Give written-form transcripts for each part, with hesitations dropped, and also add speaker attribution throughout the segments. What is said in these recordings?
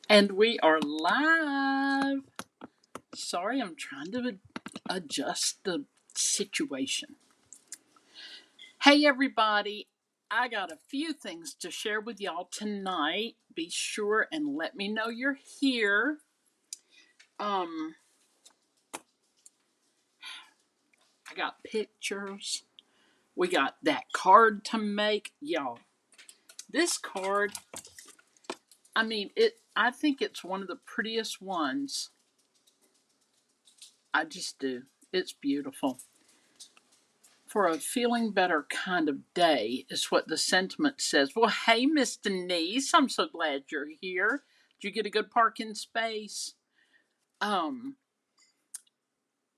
Speaker 1: And we are live. Sorry, I'm trying to adjust the situation. Hey, everybody. I got a few things to share with y'all tonight. Be sure and let me know you're here. I got pictures. We got that card to make. Y'all, this card, I think it's one of the prettiest ones. I just do. It's beautiful. For a feeling better kind of day is what the sentiment says. Well, hey, Miss Denise, I'm so glad you're here. Did you get a good parking space? Um,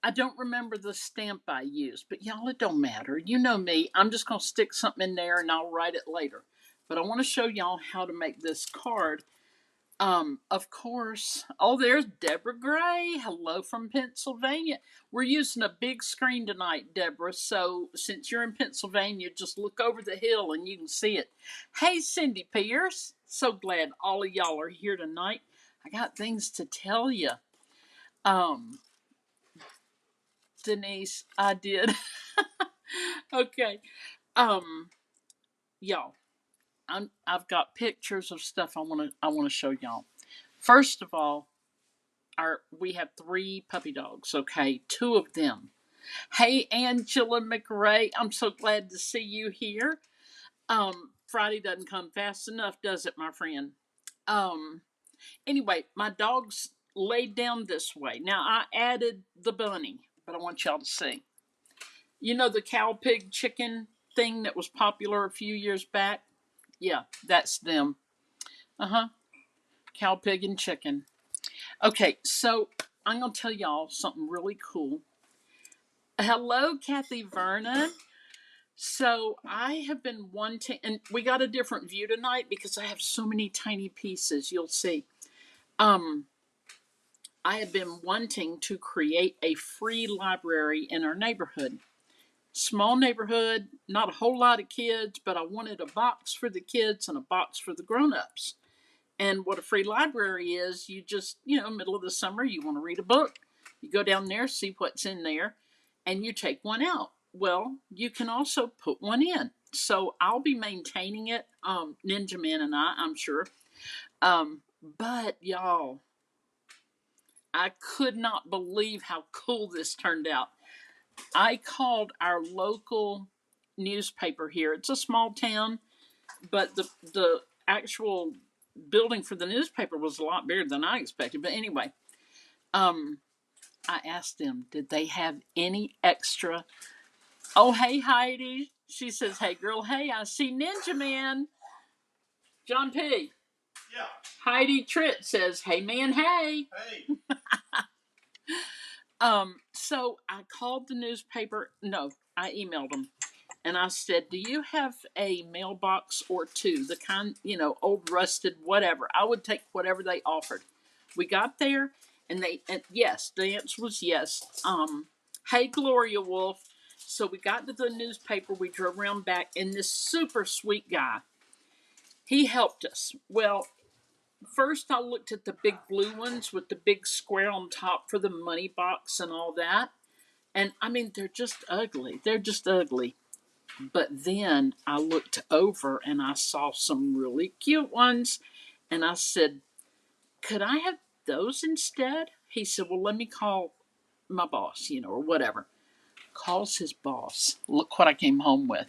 Speaker 1: I don't remember the stamp I used, but y'all, it don't matter. You know me. I'm just going to stick something in there and I'll write it later. But I want to show y'all how to make this card. Of course. Oh, there's Deborah Gray. Hello from Pennsylvania. We're using a big screen tonight, Deborah. So since you're in Pennsylvania, just look over the hill and you can see it. Hey, Cindy Pierce. So glad all of y'all are here tonight. I got things to tell you. Denise, I did. Okay. Um, y'all, I've got pictures of stuff I want to show y'all. First of all, we have 3 puppy dogs, okay? 2 of them. Hey, Angela McRae, I'm so glad to see you here. Friday doesn't come fast enough, does it, my friend? Um, anyway, my dogs laid down this way. Now, I added the bunny, but I want y'all to see. You know the cow, pig, chicken thing that was popular a few years back? Yeah, that's them. Uh-huh. Cow, pig, and chicken. Okay, so I'm going to tell y'all something really cool. Hello, Kathy Vernon. So I have been wanting, and we got a different view tonight because I have so many tiny pieces. You'll see. I have been wanting to create a free library in our neighborhood. Small neighborhood, not a whole lot of kids, but I wanted a box for the kids and a box for the grown-ups. And what a free library is, you just, middle of the summer, you want to read a book, you go down there, see what's in there, and you take one out. Well, you can also put one in. So I'll be maintaining it, Ninja Man and I'm sure. But y'all, I could not believe how cool this turned out. I called our local newspaper here. It's a small town, but the actual building for the newspaper was a lot bigger than I expected. But anyway, I asked them, did they have any extra? Oh, hey, Heidi. She says, hey, girl, hey, I see Ninja Man. John P. Yeah. Heidi Tritt says, hey, man, hey. Hey. So I called the newspaper. No, I emailed them. And I said, do you have a mailbox or 2? The kind, old rusted, whatever. I would take whatever they offered. We got there, and yes, the answer was yes. Hey, Gloria Wolf. So we got to the newspaper. We drove around back, and this super sweet guy, he helped us. Well, first I looked at the big blue ones with the big square on top for the money box and all that. And they're just ugly. They're just ugly. But then I looked over and I saw some really cute ones. And I said, could I have those instead? He said, well, let me call my boss, or whatever. Calls his boss. Look what I came home with.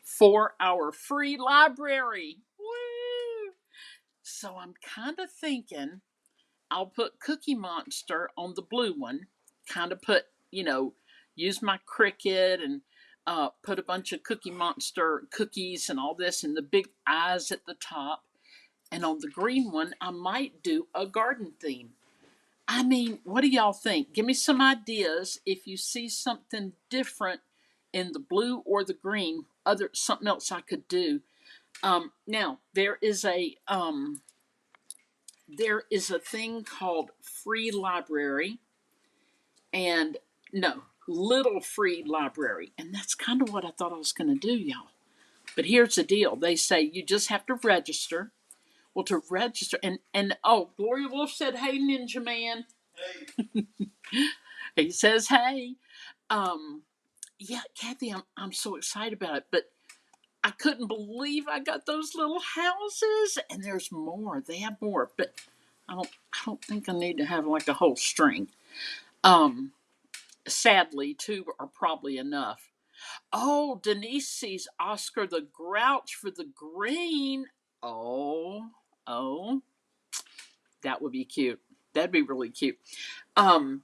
Speaker 1: For our free library. Woo! So I'm kind of thinking I'll put Cookie Monster on the blue one. Kind of put, use my Cricut and put a bunch of Cookie Monster cookies and all this and the big eyes at the top. And on the green one, I might do a garden theme. What do y'all think? Give me some ideas if you see something different in the blue or the green, something else I could do. Now there is a thing called free library, and no, little free library, and that's kind of what I thought I was going to do, y'all. But here's the deal: they say you just have to register. Well, to register and oh, Gloria Wolf said, "Hey, Ninja Man." Hey. He says, "Hey." Um, yeah, Kathy, I'm so excited about it, but I couldn't believe I got those little houses, and there's more. They have more, but I don't think I need to have like a whole string. Um, Sadly, two are probably enough. Oh, Denise sees Oscar the Grouch for the green. Oh, oh, that would be cute. That'd be really cute. Um,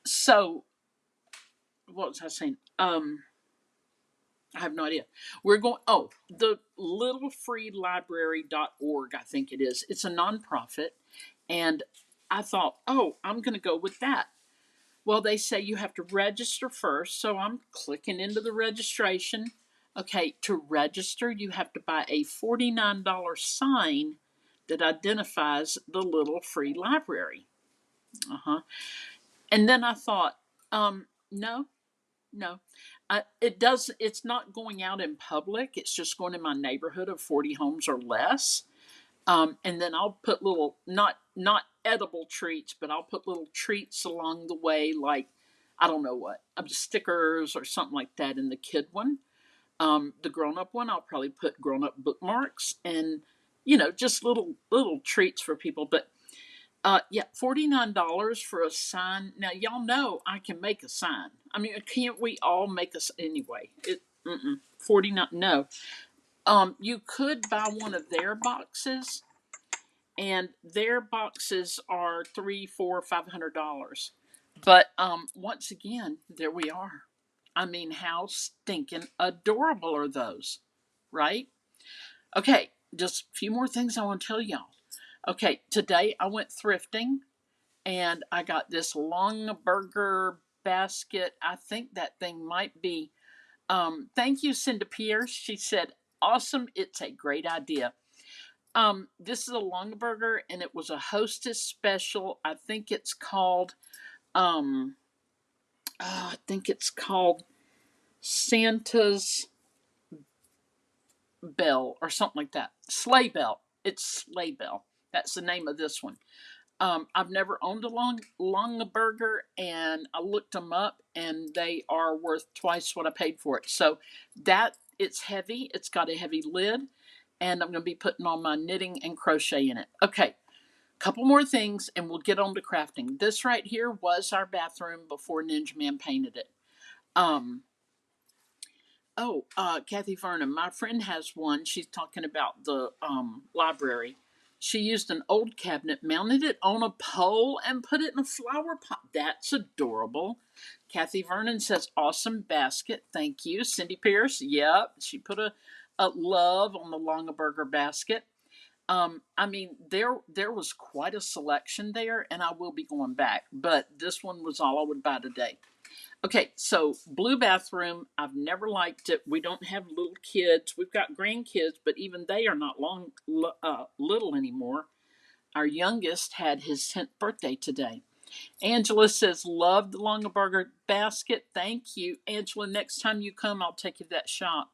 Speaker 1: so what was I saying? I have no idea. We're going, oh, the littlefreelibrary.org, I think it is. It's a nonprofit. And I thought, oh, I'm going to go with that. Well, they say you have to register first. So I'm clicking into the registration. Okay, to register, you have to buy a $49 sign that identifies the Little Free Library. And then I thought, no, no. It does. It's not going out in public. It's just going in my neighborhood of 40 homes or less. And then I'll put little, not edible treats, but I'll put little treats along the way, like I don't know what, stickers or something like that in the kid one. The grown up one, I'll probably put grown up bookmarks and just little treats for people. But yeah, $49 for a sign. Now y'all know I can make a sign. I mean, can't we all make a anyway? 49. No. You could buy one of their boxes, and their boxes are $300, $400, $500. But once again, there we are. I mean, how stinking adorable are those, right? Okay, just a few more things I want to tell y'all. Okay, today I went thrifting and I got this long burger basket. I think that thing might be. Thank you, Cinda Pierce. She said, "Awesome! It's a great idea." This is a long burger, and it was a Hostess special. I think it's called. I think it's called Santa's Bell or something like that. Sleigh Bell. It's Sleigh Bell. That's the name of this one. I've never owned a long burger, and I looked them up, and they are worth twice what I paid for it. So that it's heavy. It's got a heavy lid, and I'm going to be putting on my knitting and crochet in it. Okay, couple more things, and we'll get on to crafting. This right here was our bathroom before Ninja Man painted it. Um, Kathy Vernon, my friend has one. She's talking about the library. She used an old cabinet, mounted it on a pole, and put it in a flower pot. That's adorable. Kathy Vernon says, "Awesome basket. Thank you." Cindy Pierce, yep. She put a love on the Longaberger basket. I mean, there was quite a selection there, and I will be going back. But this one was all I would buy today. Okay, so blue bathroom. I've never liked it. We don't have little kids. We've got grandkids, but even they are not little anymore. Our youngest had his 10th birthday today. Angela says, "Love the Longaberger basket." Thank you, Angela. Next time you come, I'll take you to that shop.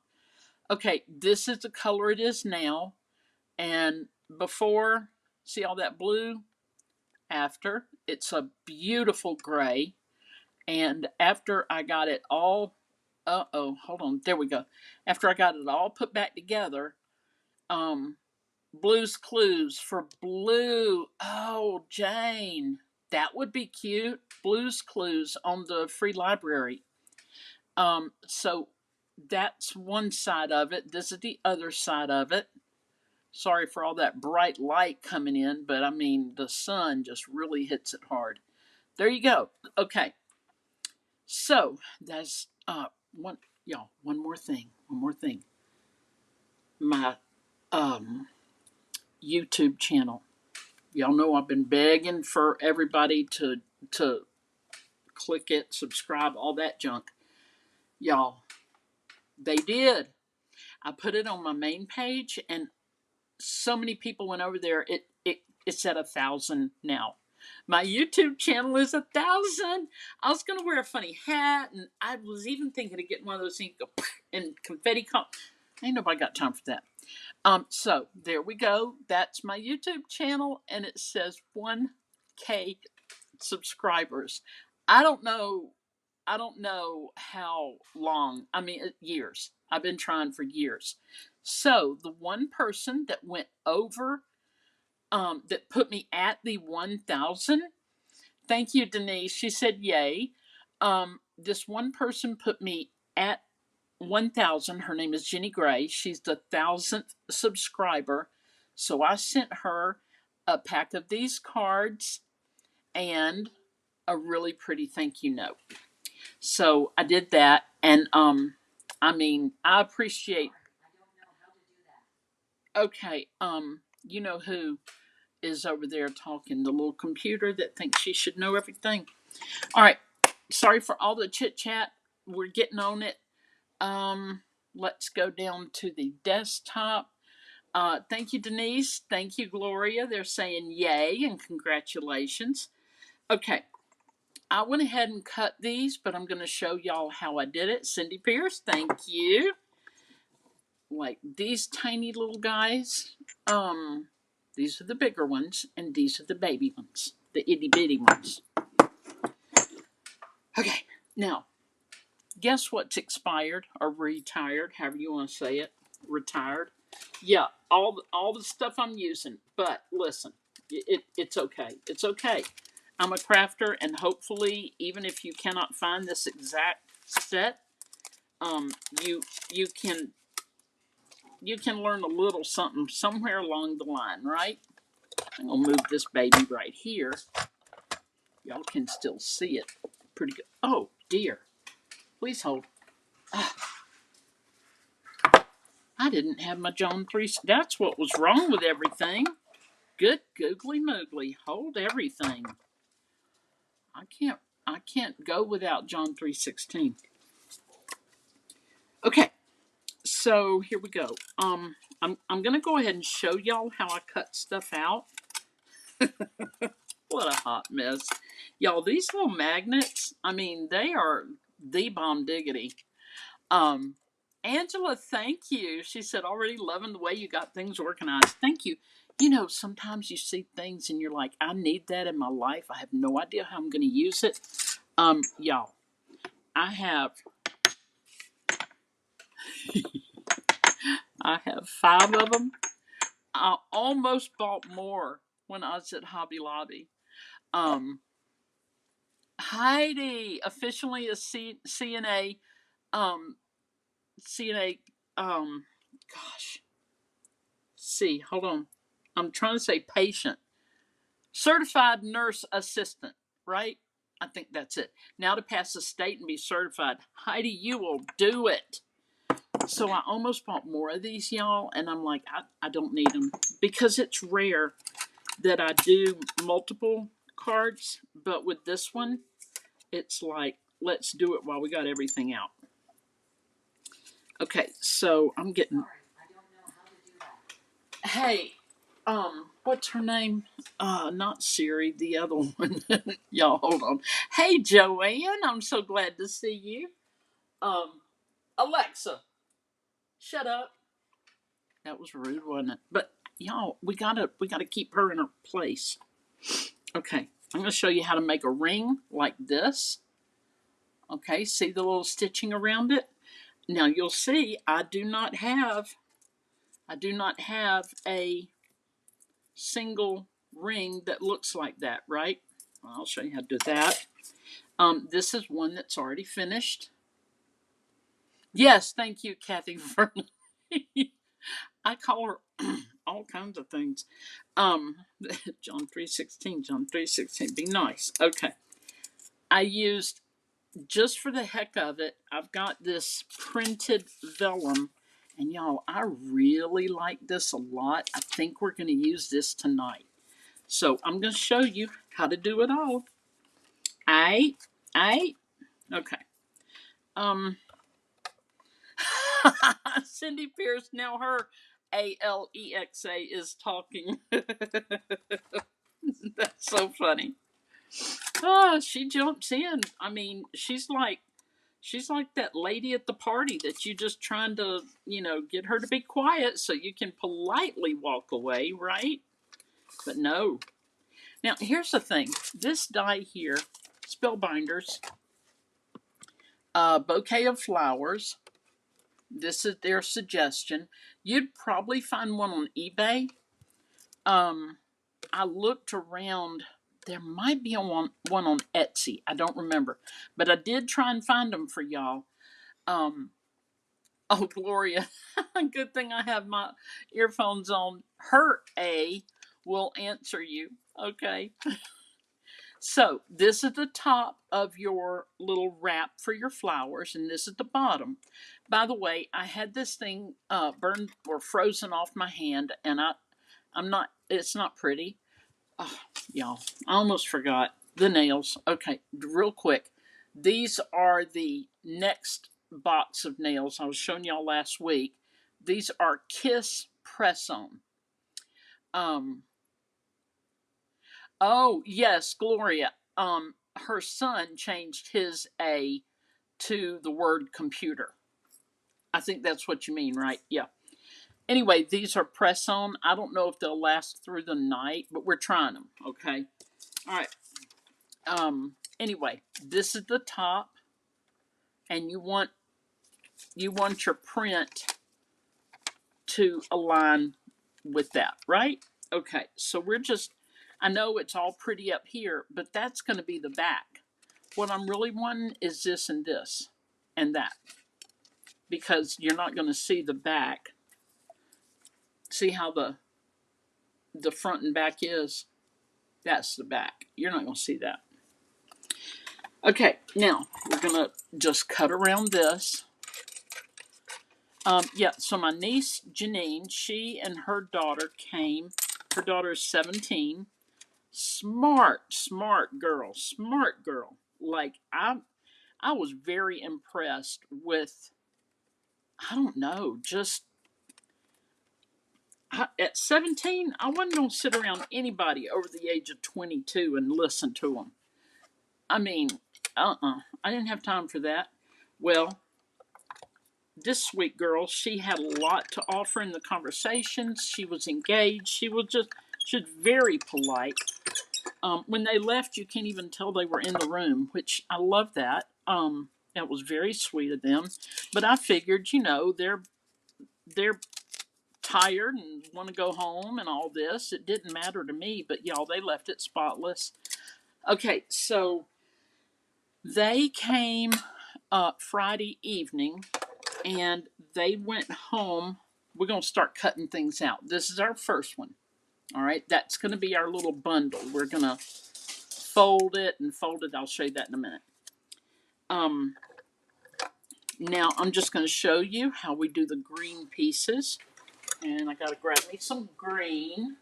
Speaker 1: Okay, this is the color it is now. And before, see all that blue? After, it's a beautiful gray. And after I got it all, hold on, there we go. After I got it all put back together, Blue's Clues for blue. Oh, Jane, that would be cute. Blue's Clues on the free library. So that's one side of it. This is the other side of it. Sorry for all that bright light coming in, but I mean, the sun just really hits it hard. There you go. Okay. So that's one more thing. My YouTube channel. Y'all know I've been begging for everybody to click it, subscribe, all that junk. Y'all, they did. I put it on my main page, and so many people went over there. It's at 1,000 now. My YouTube channel is 1,000. I was gonna wear a funny hat, and I was even thinking of getting one of those things and confetti. Ain't nobody got time for that. So there we go. That's my YouTube channel, and it says 1K subscribers. I don't know. I don't know how long. I mean, years. I've been trying for years. So the one person that went over, that put me at the 1,000. Thank you, Denise. She said, "Yay." This one person put me at 1,000. Her name is Jenny Gray. She's the 1,000th subscriber. So I sent her a pack of these cards and a really pretty thank you note. So I did that, and I mean, I appreciate. Okay, you know who is over there talking? The little computer that thinks she should know everything. All right, sorry for all the chit chat. We're getting on it. Let's go down to the desktop. Thank you, Denise. Thank you, Gloria. They're saying yay and congratulations. Okay, I went ahead and cut these, but I'm going to show y'all how I did it. Cindy Pierce, thank you. Like these tiny little guys. These are the bigger ones, and these are the baby ones, the itty bitty ones. Okay, now, guess what's expired or retired, however you want to say it, retired. Yeah, all the stuff I'm using, but listen, it's okay. It's okay. I'm a crafter, and hopefully, even if you cannot find this exact set, you can learn a little something somewhere along the line, right? I'm gonna move this baby right here. Y'all can still see it pretty good. Oh dear, please hold. I didn't have my John 3. That's what was wrong with everything. Good googly moogly. Hold everything. I can't go without John 3:16. Okay, so here we go. I'm gonna go ahead and show y'all how I cut stuff out. What a hot mess. Y'all, these little magnets, I mean, they are the bomb diggity. Angela, thank you. She said, already loving the way you got things organized. Thank you. You know, sometimes you see things and you're like, I need that in my life. I have no idea how I'm going to use it. Y'all, I have 5 of them. I almost bought more when I was at Hobby Lobby. Heidi, officially a CNA, CNA, gosh, hold on. I'm trying to say patient. Certified nurse assistant, right? I think that's it. Now to pass the state and be certified. Heidi, you will do it. So I almost bought more of these, y'all, and I'm like, I don't need them because it's rare that I do multiple cards, but with this one, it's like, let's do it while we got everything out. Okay, so I'm getting. Hey, what's her name? Not Siri, the other one. Y'all, hold on. Hey, Joanne, I'm so glad to see you. Alexa, shut up. That was rude, wasn't it? But y'all, we gotta keep her in her place. Okay, I'm gonna show you how to make a ring like this. Okay, see the little stitching around it? Now you'll see I do not have a single ring that looks like that, right? I'll show you how to do that. This is one that's already finished. Yes, thank you, Kathy Vernon. I call her all kinds of things. John 3:16, John 3:16. Be nice. Okay. I used, just for the heck of it, I've got this printed vellum. And y'all, I really like this a lot. I think we're going to use this tonight. So I'm going to show you how to do it all. Okay. Cindy Pierce, now her Alexa is talking. That's so funny. She jumps in. I mean, she's like She's like that lady at the party that you just trying to, get her to be quiet so you can politely walk away, right? But no. Now, here's the thing. This die here, Spellbinders Bouquet of Flowers. This is their suggestion. You'd probably find one on eBay. I looked around. There might be one on Etsy. I don't remember. But I did try and find them for y'all. Oh, Gloria. Good thing I have my earphones on. Her A will answer you. Okay. So this is the top of your little wrap for your flowers, and this is the bottom. By the way, I had this thing burned or frozen off my hand, and I'm not. It's not pretty. Oh, y'all, I almost forgot the nails. Okay, real quick. These are the next box of nails I was showing y'all last week. These are Kiss Press-On. Oh, yes, Gloria. Her son changed his A to the word computer. I think that's what you mean, right? Yeah. Anyway, these are press on. I don't know if they'll last through the night, but we're trying them, okay? All right. Anyway, this is the top, and you want your print to align with that, right? Okay, so we're just, I know it's all pretty up here, but that's going to be the back. What I'm really wanting is this and this and that, because you're not going to see the back. See how the front and back is? That's the back. You're not going to see that. Okay, now we're going to just cut around this. Yeah, so my niece Janine, she and her daughter came. Her daughter is 17. Smart girl. Like, I was very impressed with, I don't know, just at 17, I wasn't going to sit around anybody over the age of 22 and listen to them. I mean, I didn't have time for that. Well, this sweet girl, she had a lot to offer in the conversations. She was engaged. She was very polite. When they left, you can't even tell they were in the room, which I love that. That was very sweet of them. But I figured, they're tired and want to go home and all this. It didn't matter to me, but y'all, they left it spotless. Okay, so they came Friday evening, and they went home. We're going to start cutting things out. This is our first one. All right, that's going to be our little bundle. We're going to fold it and fold it. I'll show you that in a minute. Now I'm just going to show you how we do the green pieces. And I got to grab me some green.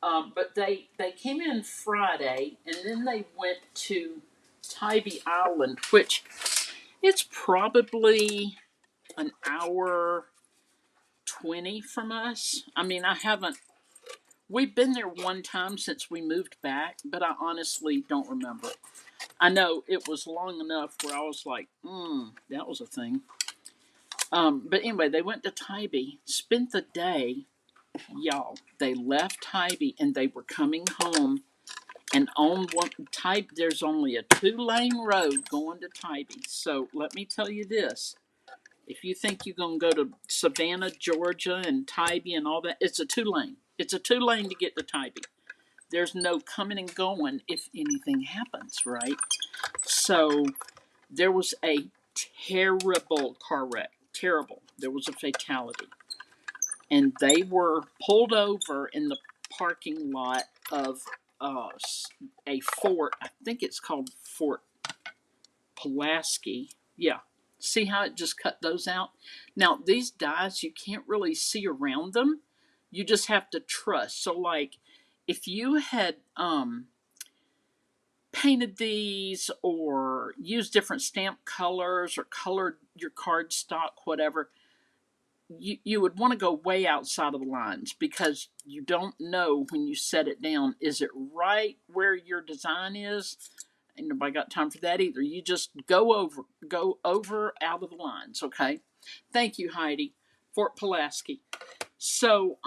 Speaker 1: But they came in Friday, and then they went to Tybee Island, which it's probably an hour 20 from us. I mean, we've been there one time since we moved back, but I honestly don't remember. I know it was long enough where I was like, that was a thing. But anyway, they went to Tybee, spent the day. Y'all, they left Tybee and they were coming home. And on there's only a 2-lane road going to Tybee. So let me tell you this. If you think you're going to go to Savannah, Georgia, and Tybee and all that, it's a 2-lane. It's a 2-lane to get to Tybee. There's no coming and going if anything happens, right? So there was a terrible car wreck. Terrible. There was a fatality. And they were pulled over in the parking lot of a fort. I think it's called Fort Pulaski. Yeah. See how it just cut those out? Now, these dies, you can't really see around them. You just have to trust. So, like, if you had painted these or used different stamp colors or colored your cardstock, whatever, you would want to go way outside of the lines, because you don't know when you set it down, is it right where your design is? Ain't nobody got time for that either. You just go over out of the lines, okay? Thank you, Heidi. Fort Pulaski. So,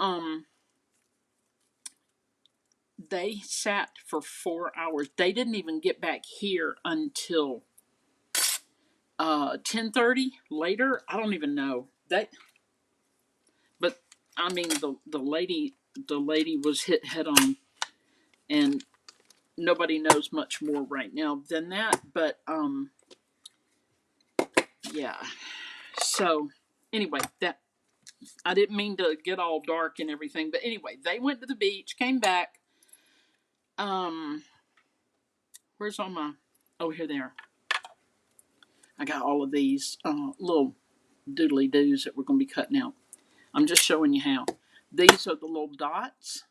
Speaker 1: they sat for 4 hours. They didn't even get back here until 10:30 later. I don't even know. But I mean the lady was hit head on, and nobody knows much more right now than that. But yeah. So anyway, that I didn't mean to get all dark and everything, but anyway, they went to the beach, came back. Where's all my? Oh, here they are. I got all of these little doodly doos that we're going to be cutting out. I'm just showing you how. These are the little dots,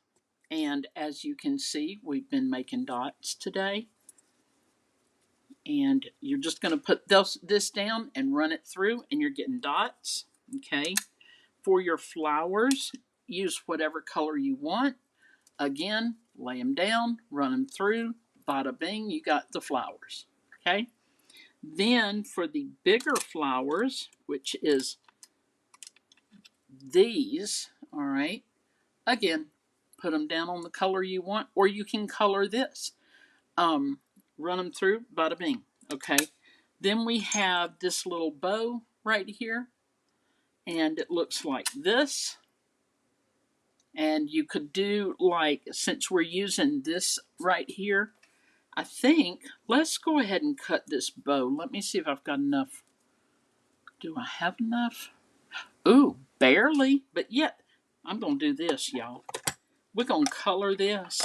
Speaker 1: and as you can see, we've been making dots today. And you're just going to put this down and run it through, and you're getting dots. Okay. For your flowers, use whatever color you want. Again, lay them down, run them through. Bada bing, you got the flowers. Okay. Then for the bigger flowers, which is these, all right, again, put them down on the color you want, or you can color this. Run them through, bada bing. Okay. Then we have this little bow right here, and it looks like this. And you could do like, since we're using this right here, I think, let's go ahead and cut this bow. Let me see if I've got enough. Do I have enough? Ooh, barely, but yet, I'm going to do this, y'all. We're going to color this.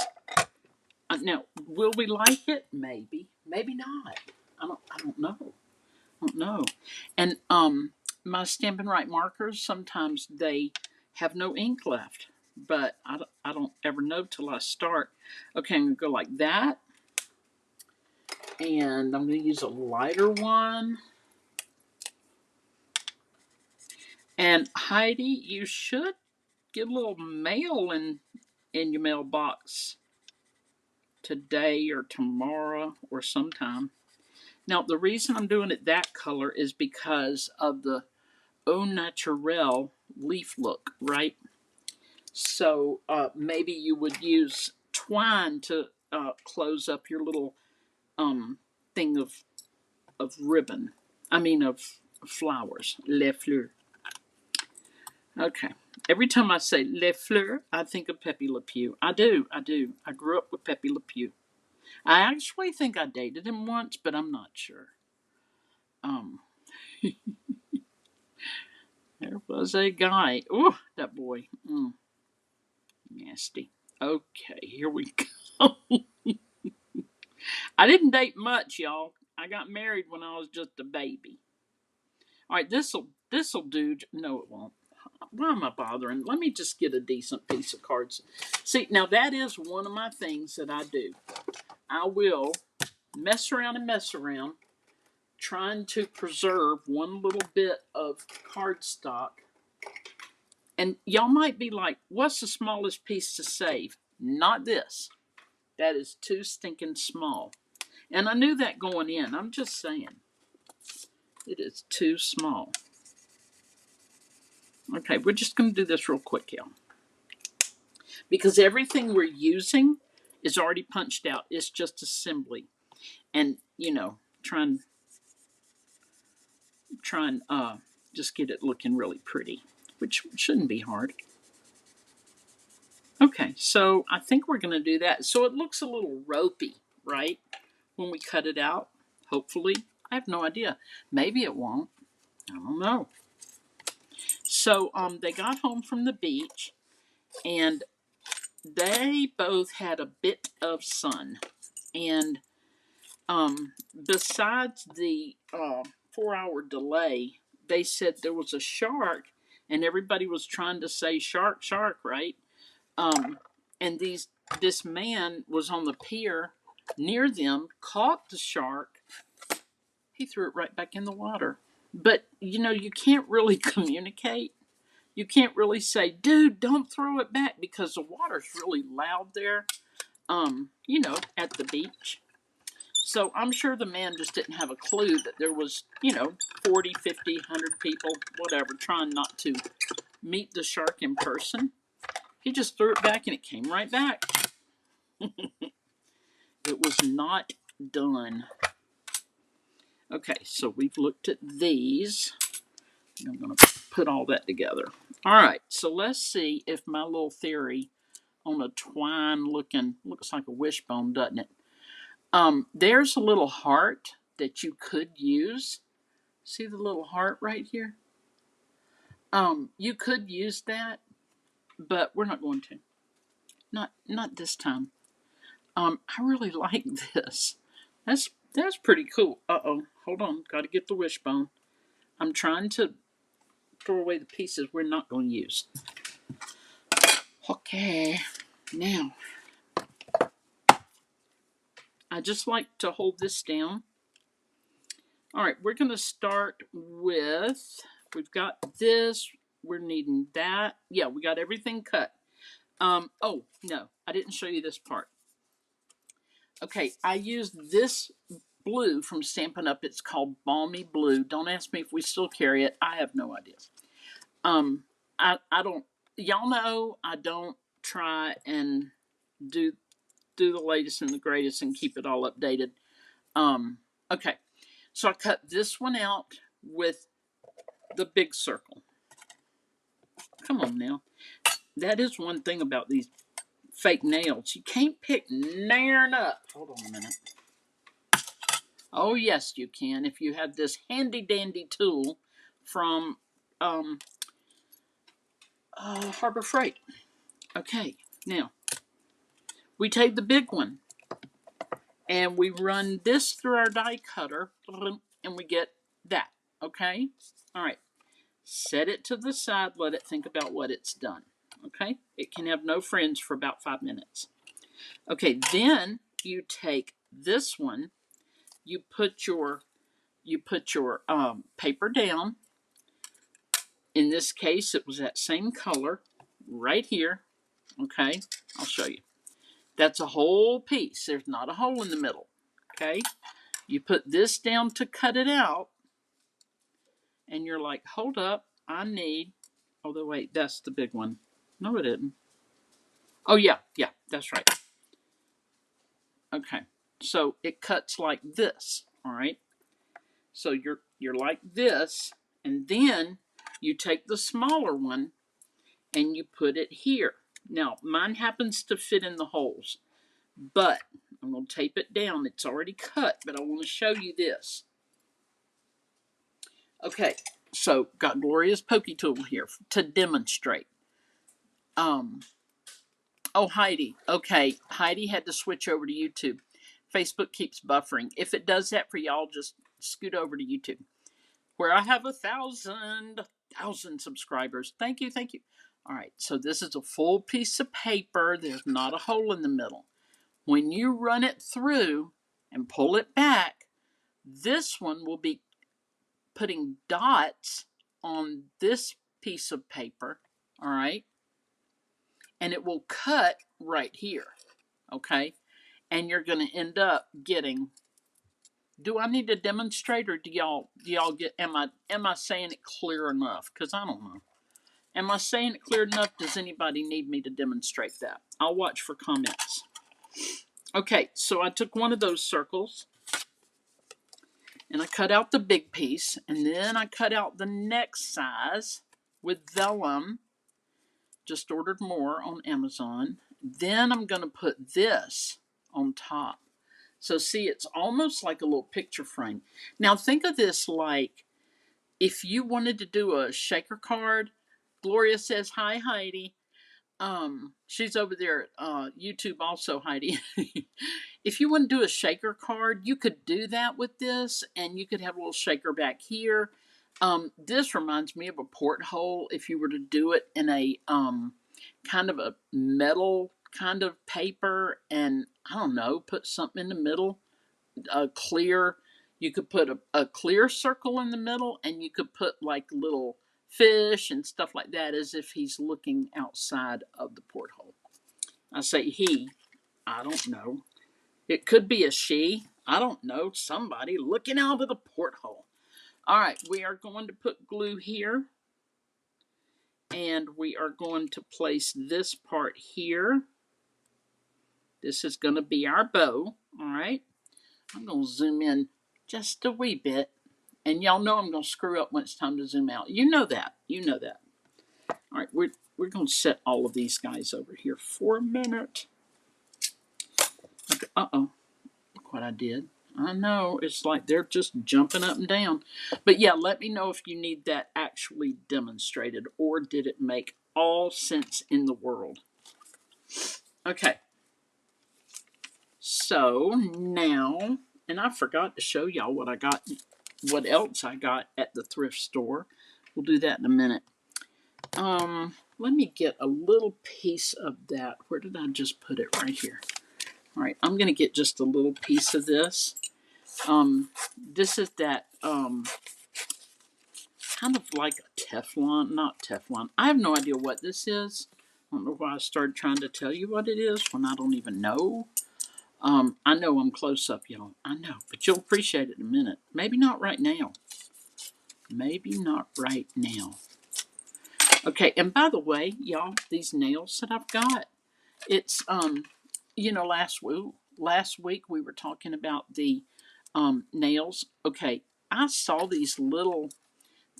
Speaker 1: Now, will we like it? Maybe. Maybe not. I don't know. I don't know. And my Stampin' Right markers, sometimes they have no ink left. But I don't ever know till I start. Okay, I'm going to go like that. And I'm going to use a lighter one. And Heidi, you should get a little mail in your mailbox today or tomorrow or sometime. Now, the reason I'm doing it that color is because of the au naturel leaf look, right? So maybe you would use twine to close up your little thing of ribbon. I mean of flowers. Les fleurs. Okay. Every time I say Les fleurs, I think of Pepe Le Pew. I do. I grew up with Pepe Le Pew. I actually think I dated him once, but I'm not sure. There was a guy. Ooh, that boy. Nasty. Okay, here we go. I didn't date much, y'all. I got married when I was just a baby. All right, this'll do. No, it won't. Why am I bothering? Let me just get a decent piece of cards. See, now that is one of my things that I do. I will mess around, trying to preserve one little bit of cardstock. And y'all might be like, what's the smallest piece to save? Not this. That is too stinking small. And I knew that going in. I'm just saying. It is too small. Okay, we're just going to do this real quick, y'all. Because everything we're using is already punched out. It's just assembly. And, you know, try and just get it looking really pretty, which shouldn't be hard. Okay, so I think we're going to do that. So it looks a little ropey, right, when we cut it out, hopefully. I have no idea. Maybe it won't. I don't know. So they got home from the beach, and they both had a bit of sun. And besides the 4-hour delay, they said there was a shark, and everybody was trying to say shark, shark, right? And this man was on the pier near them, caught the shark. He threw it right back in the water. But, you know, you can't really communicate. You can't really say, dude, don't throw it back, because the water's really loud there, you know, at the beach. So I'm sure the man just didn't have a clue that there was, you know, 40, 50, 100 people, whatever, trying not to meet the shark in person. He just threw it back and it came right back. It was not done. Okay, so we've looked at these. I'm going to put all that together. All right, so let's see if my little theory on a twine looking, looks like a wishbone, doesn't it? There's a little heart that you could use. See the little heart right here? You could use that, but we're not going to. Not this time. I really like this. That's pretty cool. Uh-oh, hold on, got to get the wishbone. I'm trying to throw away the pieces we're not going to use. Okay, now, I just like to hold this down. All right, we're going to start with, we've got this, we're needing that. Yeah, we got everything cut. Oh, no, I didn't show you this part. Okay, I used this blue from Stampin' Up. It's called Balmy Blue. Don't ask me if we still carry it. I have no idea. I don't, y'all know I don't try and do the latest and the greatest and keep it all updated. Okay, so I cut this one out with the big circle. Come on now. That is one thing about these fake nails. You can't pick nairn up. Hold on a minute. Oh, yes, you can if you have this handy-dandy tool from Harbor Freight. Okay, now, we take the big one, and we run this through our die cutter, and we get that, okay? All right, set it to the side, let it think about what it's done, okay? It can have no friends for about 5 minutes. Okay, then you take this one, you put your paper down. In this case, it was that same color right here. Okay, I'll show you. That's a whole piece. There's not a hole in the middle. Okay, you put this down to cut it out, and you're like, hold up, I need, oh, wait, that's the big one. No, it isn't. Oh, yeah, that's right. Okay, so it cuts like this, all right? So you're like this, and then you take the smaller one and you put it here. Now, mine happens to fit in the holes, but I'm going to tape it down. It's already cut, but I want to show you this. Okay, so got Gloria's Pokey Tool here to demonstrate. Oh, Heidi. Okay, Heidi had to switch over to YouTube. Facebook keeps buffering. If it does that for y'all, just scoot over to YouTube, where I have 1,000 subscribers. Thank you. All right, so this is a full piece of paper. There's not a hole in the middle. When you run it through and pull it back, this one will be putting dots on this piece of paper, all right? And it will cut right here, okay? And you're going to end up getting, do I need to demonstrate, or do y'all get, am I saying it clear enough? Because I don't know. Am I saying it clear enough? Does anybody need me to demonstrate that? I'll watch for comments. Okay, so I took one of those circles, and I cut out the big piece, and then I cut out the next size with vellum. Just ordered more on Amazon. Then I'm going to put this on top. So see, it's almost like a little picture frame. Now think of this like if you wanted to do a shaker card. Gloria says, hi, Heidi. She's over there at YouTube also, Heidi. If you want to do a shaker card, you could do that with this, and you could have a little shaker back here. This reminds me of a porthole if you were to do it in a kind of a metal kind of paper, and I don't know, put something in the middle, a clear, you could put a clear circle in the middle, and you could put like little fish and stuff like that as if he's looking outside of the porthole. I say he, I don't know. It could be a she. I don't know, somebody looking out of the porthole. All right, we are going to put glue here. And we are going to place this part here. This is going to be our bow. All right. I'm going to zoom in just a wee bit. And y'all know I'm going to screw up when it's time to zoom out. You know that. You know that. All right. We're going to set all of these guys over here for a minute. Okay. Uh-oh. Look what I did. I know. It's like they're just jumping up and down. But yeah, let me know if you need that actually demonstrated, or did it make all sense in the world. Okay. So now, and I forgot to show y'all what I got, what else I got at the thrift store. We'll do that in a minute. Let me get a little piece of that. Where did I just put it? Right here. All right, I'm going to get just a little piece of this. This is that kind of like a Teflon, not Teflon. I have no idea what this is. I don't know why I started trying to tell you what it is when I don't even know. I know I'm close up, y'all. I know, but you'll appreciate it in a minute. Maybe not right now. Maybe not right now. Okay, and by the way, y'all, these nails that I've got, it's you know, last week we were talking about the nails. Okay, I saw these little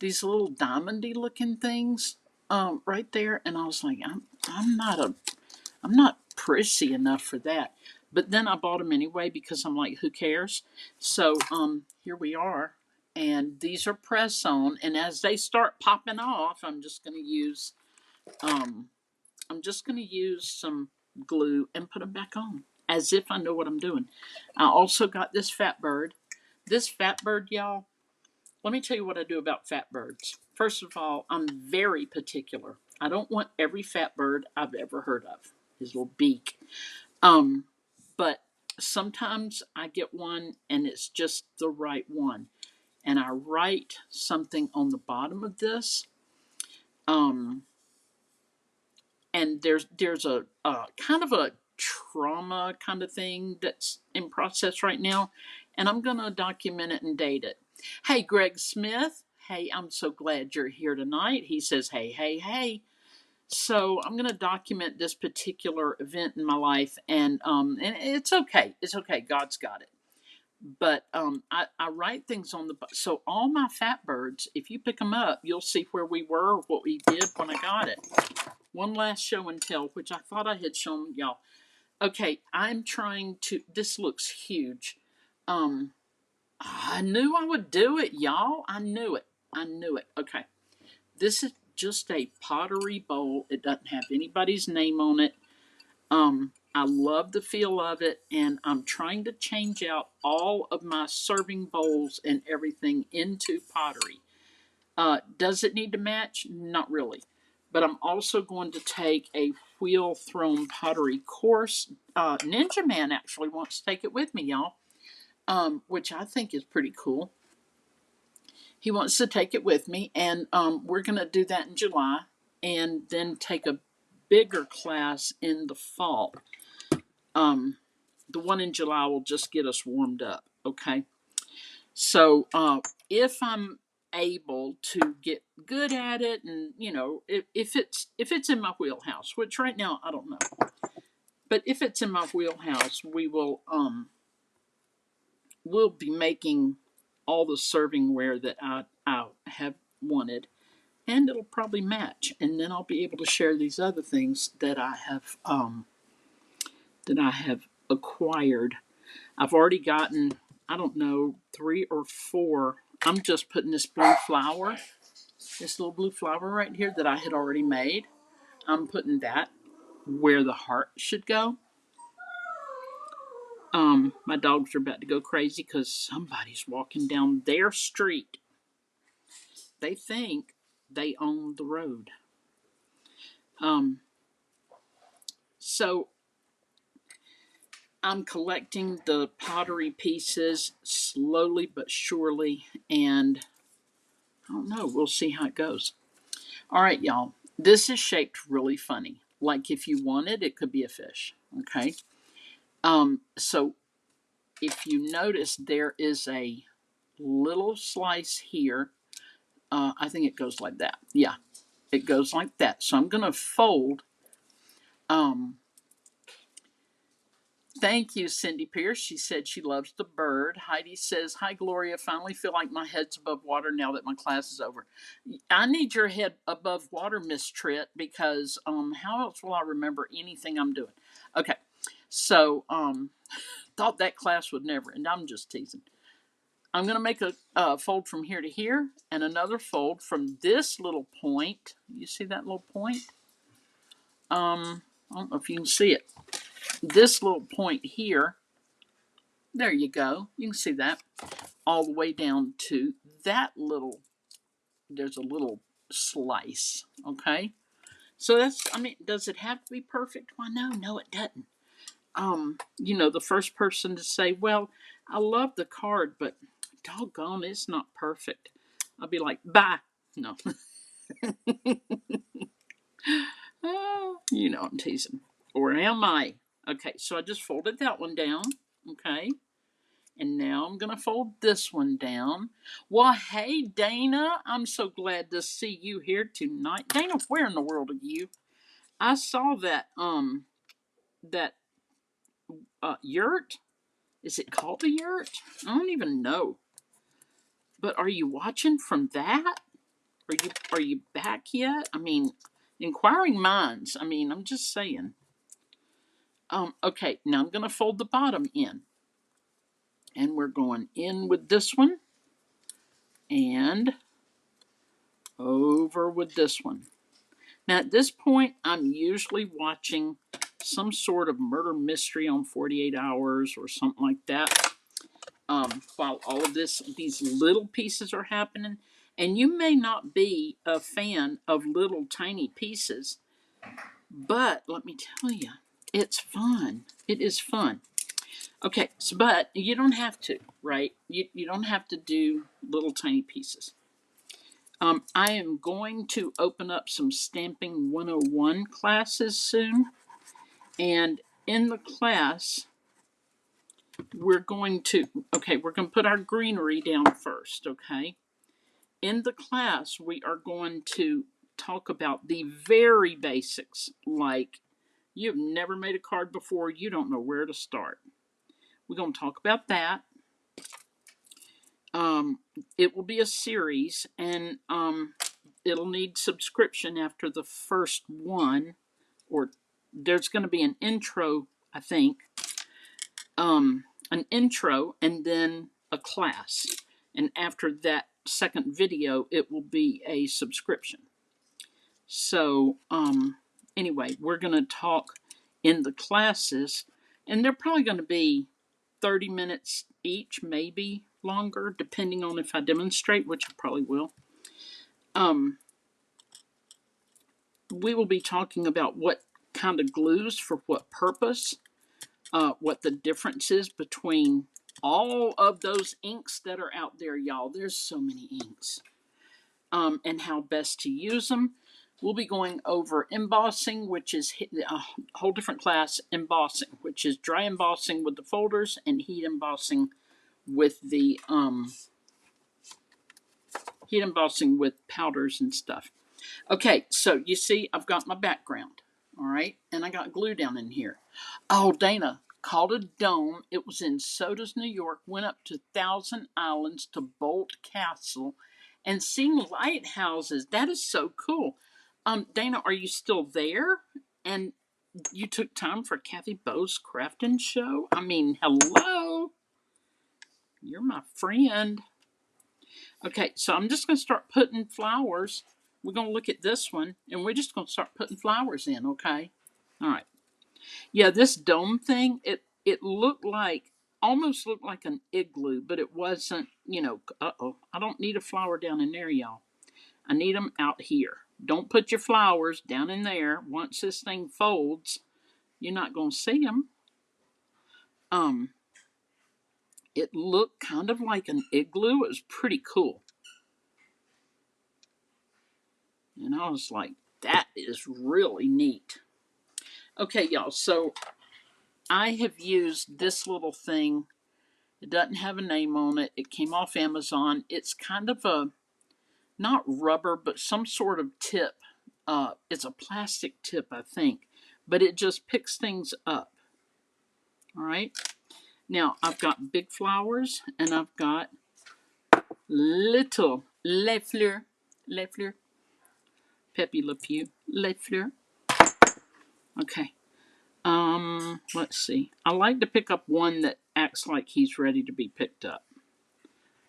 Speaker 1: diamondy looking things right there, and I was like, I'm not prissy enough for that. But then I bought them anyway because I'm like, who cares? So here we are, and these are press on, and as they start popping off, I'm just going to use some glue and put them back on as if I know what I'm doing. I also got this fat bird. This fat bird, y'all, let me tell you what I do about fat birds. First of all, I'm very particular. I don't want every fat bird I've ever heard of. His little beak. But sometimes I get one and it's just the right one. And I write something on the bottom of this. And there's a kind of a trauma kind of thing that's in process right now. And I'm going to document it and date it. Hey, Greg Smith. Hey, I'm so glad you're here tonight. He says, hey, hey, hey. So I'm going to document this particular event in my life, and it's okay. It's okay. God's got it. But I write things on the so all my fat birds. If you pick them up, you'll see where we were, what we did when I got it. One last show and tell, which I thought I had shown y'all. Okay, I'm trying to. This looks huge. I knew I would do it, y'all. I knew it. I knew it. Okay, this is just a pottery bowl. It doesn't have anybody's name on it. I love the feel of it, and I'm trying to change out all of my serving bowls and everything into pottery. Does it need to match? Not really. But I'm also going to take a wheel thrown pottery course. Ninja Man actually wants to take it with me, y'all, which I think is pretty cool. He wants to take it with me, and we're going to do that in July, and then take a bigger class in the fall. The one in July will just get us warmed up, okay? So if I'm able to get good at it, and you know, if it's in my wheelhouse, which right now I don't know, but if it's in my wheelhouse, we'll be making all the servingware that I have wanted, and it'll probably match, and then I'll be able to share these other things that I have acquired. I've already gotten, I don't know, 3 or 4. I'm just putting this little blue flower right here that I had already made. I'm putting that where the heart should go. My dogs are about to go crazy because somebody's walking down their street. They think they own the road. So I'm collecting the pottery pieces slowly but surely, and I don't know, we'll see how it goes. All right, y'all, this is shaped really funny. Like if you wanted, it could be a fish, okay? So if you notice, there is a little slice here. I think it goes like that. Yeah, it goes like that. So I'm going to fold. Thank you, Cindy Pierce. She said she loves the bird. Heidi says, hi, Gloria. Finally feel like my head's above water now that my class is over. I need your head above water, Miss Tritt, because how else will I remember anything I'm doing? Okay, so thought that class would never end. I'm just teasing. I'm going to make a fold from here to here and another fold from this little point. You see that little point? I don't know if you can see it. This little point here. There you go. You can see that all the way down to that little, there's a little slice, okay? So that's, I mean, does it have to be perfect? Why, no, it doesn't. The first person to say, well, I love the card, but doggone, it's not perfect. I'll be like, bye. No. I'm teasing. Or am I? Okay, so I just folded that one down, okay? And now I'm going to fold this one down. Well, hey, Dana, I'm so glad to see you here tonight. Dana, where in the world are you? I saw that, yurt. Is it called a yurt? I don't even know. But are you watching from that? Are you back yet? I mean, inquiring minds. I mean, I'm just saying. Okay, now I'm going to fold the bottom in. And we're going in with this one. And over with this one. Now, at this point, I'm usually watching some sort of murder mystery on 48 Hours or something like that, while all of these little pieces are happening. And you may not be a fan of little tiny pieces, but let me tell you, it's fun. It is fun. Okay, but you don't have to, right? You don't have to do little tiny pieces. I am going to open up some Stamping 101 classes soon. And in the class, we're going to put our greenery down first, okay? In the class, we are going to talk about the very basics, like you've never made a card before, you don't know where to start. We're going to talk about that. It will be a series, and it'll need subscription after the first one, or there's going to be an intro, I think, an intro, and then a class. And after that second video, it will be a subscription. So, anyway, we're going to talk in the classes, and they're probably going to be 30 minutes each, maybe longer, depending on if I demonstrate, which I probably will. We will be talking about what kind of glues for what purpose, what the difference is between all of those inks that are out there, y'all. There's so many inks. And how best to use them. We'll be going over embossing, which is a whole different class. Embossing, which is dry embossing with the folders, and heat embossing with the powders and stuff. Okay, so you see, I've got my background, all right, and I got glue down in here. Oh, Dana, called a dome. It was in Sodas, New York. Went up to Thousand Islands to Bolt Castle, and seen lighthouses. That is so cool. Dana, are you still there? And you took time for Kathy Bowes' crafting show? I mean, hello. You're my friend. Okay, so I'm just going to start putting flowers. We're going to look at this one, and we're just going to start putting flowers in, okay? All right. Yeah, this dome thing, it almost looked like an igloo, but it wasn't, I don't need a flower down in there, y'all. I need them out here. Don't put your flowers down in there. Once this thing folds, you're not going to see them. It looked kind of like an igloo. It was pretty cool. And I was like, that is really neat. Okay, y'all, so I have used this little thing It doesn't have a name on it. It came off Amazon. It's kind of a, not rubber, but some sort of tip. It's a plastic tip, I think, but it just picks things up. All right. Now I've got big flowers and I've got little les fleurs, Pepe Le Pew, les fleurs. Okay. Let's see. I like to pick up one that acts like he's ready to be picked up.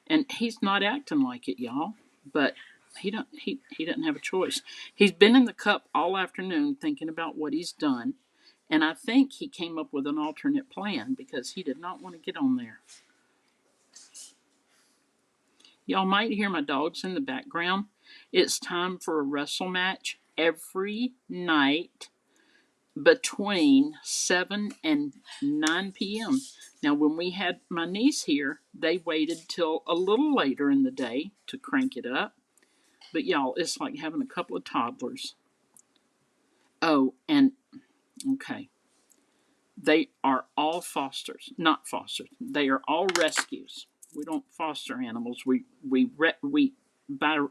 Speaker 1: And he's not acting like it, y'all. But he doesn't have a choice. He's been in the cup all afternoon thinking about what he's done. And I think he came up with an alternate plan because he did not want to get on there. Y'all might hear my dogs in the background. It's time for a wrestle match every night between 7 and 9 p.m. Now, when we had my niece here, they waited till a little later in the day to crank it up. But y'all, it's like having a couple of toddlers. Oh, and okay. They are all fosters, not fosters. They are all rescues. We don't foster animals. We buy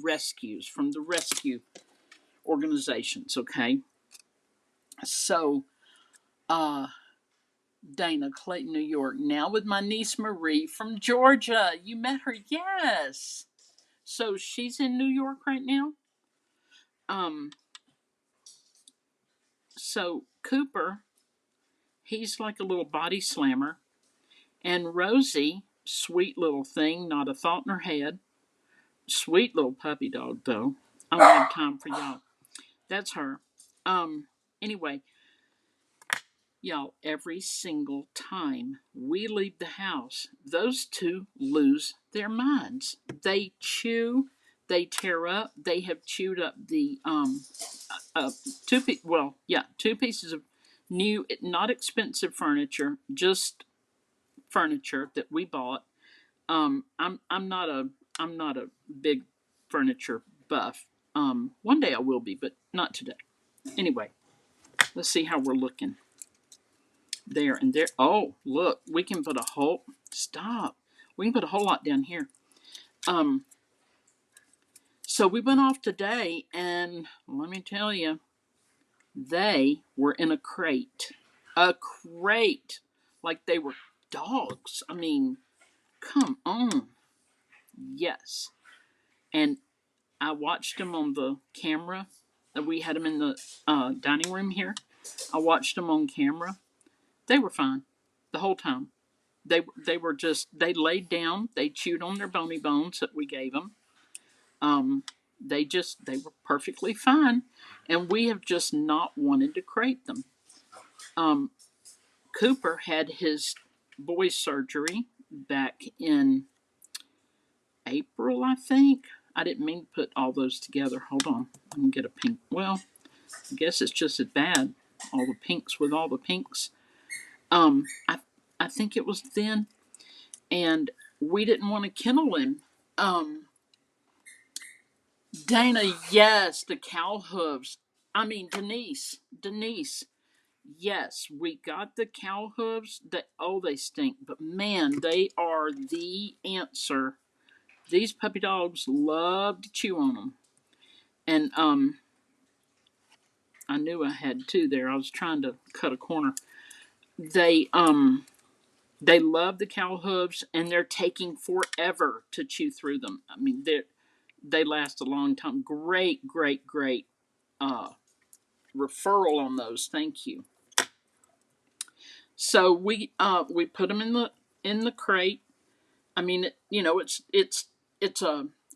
Speaker 1: rescues from the rescue organizations. Okay. So, Dana, Clayton, New York. Now with my niece Marie from Georgia. You met her, yes. So she's in New York right now. So Cooper, he's like a little body slammer. And Rosie, sweet little thing, not a thought in her head. Sweet little puppy dog, though. I don't have time for y'all. That's her. Anyway, y'all, every single time we leave the house, those two lose their minds. They chew, they tear up. They have chewed up the two pieces of new, not expensive furniture, just furniture that we bought. I'm not a big furniture buff. One day I will be, but not today. Anyway, let's see how we're looking. There and there. Oh, look, we can put a whole. Stop. We can put a whole lot down here. So we went off today, and let me tell you, they were in a crate. A crate, like they were dogs. I mean, come on. Yes. And I watched them on the camera. We had them in the dining room here. I watched them on camera. They were fine the whole time. They were just, they laid down. They chewed on their bony bones that we gave them. They were perfectly fine. And we have just not wanted to crate them. Cooper had his boy's surgery back in April, I think. I didn't mean to put all those together. Hold on. I'm going to get a pink. Well, I guess it's just as bad. All the pinks with all the pinks. I think it was then. And we didn't want to kennel him. Dana, yes, the cow hooves. I mean, Denise. Yes, we got the cow hooves. They stink. But man, they are the answer. These puppy dogs love to chew on them. And I knew I had two there. I was trying to cut a corner. They love the cow hooves, and they're taking forever to chew through them. I mean, they last a long time. Great referral on those. Thank you. So we put them in the crate. I mean, it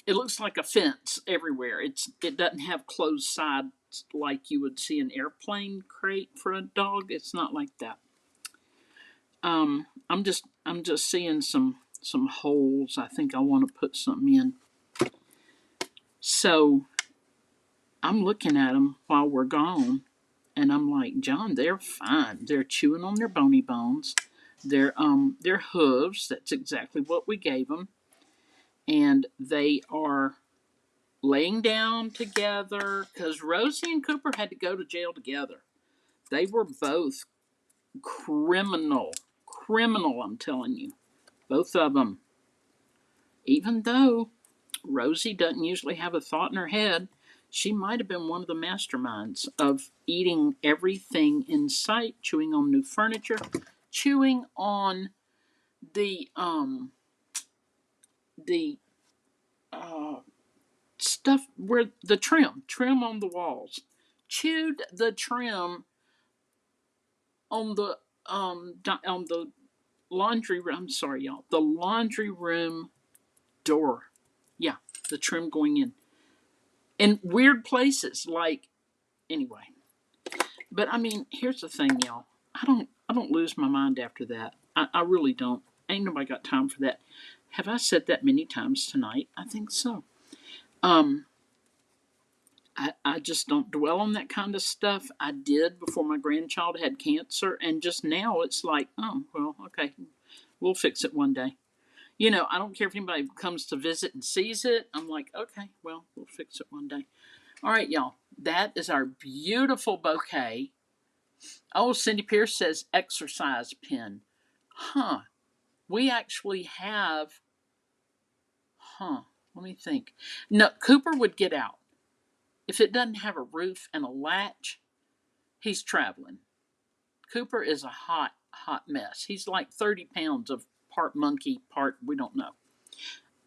Speaker 1: looks like a fence everywhere. It doesn't have closed sides like you would see an airplane crate for a dog. It's not like that. I'm just seeing some holes. I think I want to put something in. So I'm looking at them while we're gone, and I'm like, John, they're fine. They're chewing on their bony bones. Their hooves. That's exactly what we gave them, and they are laying down together because Rosie and Cooper had to go to jail together. They were both criminal criminal, I'm telling you. Both of them. Even though Rosie doesn't usually have a thought in her head, she might have been one of the masterminds of eating everything in sight, chewing on new furniture, chewing on the the uh, stuff where the trim on the walls, chewed the trim on the on the laundry room. I'm sorry, y'all. The laundry room door. Yeah, the trim going in weird places. Like anyway, but I mean, here's the thing, y'all. I don't lose my mind after that. I really don't. Ain't nobody got time for that. Have I said that many times tonight? I think so. Um, I just don't dwell on that kind of stuff. I did before my grandchild had cancer, and just now it's like, oh, well, okay, we'll fix it one day. You know, I don't care if anybody comes to visit and sees it. I'm like, okay, well, we'll fix it one day. All right, y'all. That is our beautiful bouquet. Oh, Cindy Pierce says exercise pen. Huh. We actually have, let me think. No, Cooper would get out. If it doesn't have a roof and a latch, he's traveling. Cooper is a hot, hot mess. He's like 30 pounds of part monkey, part we don't know.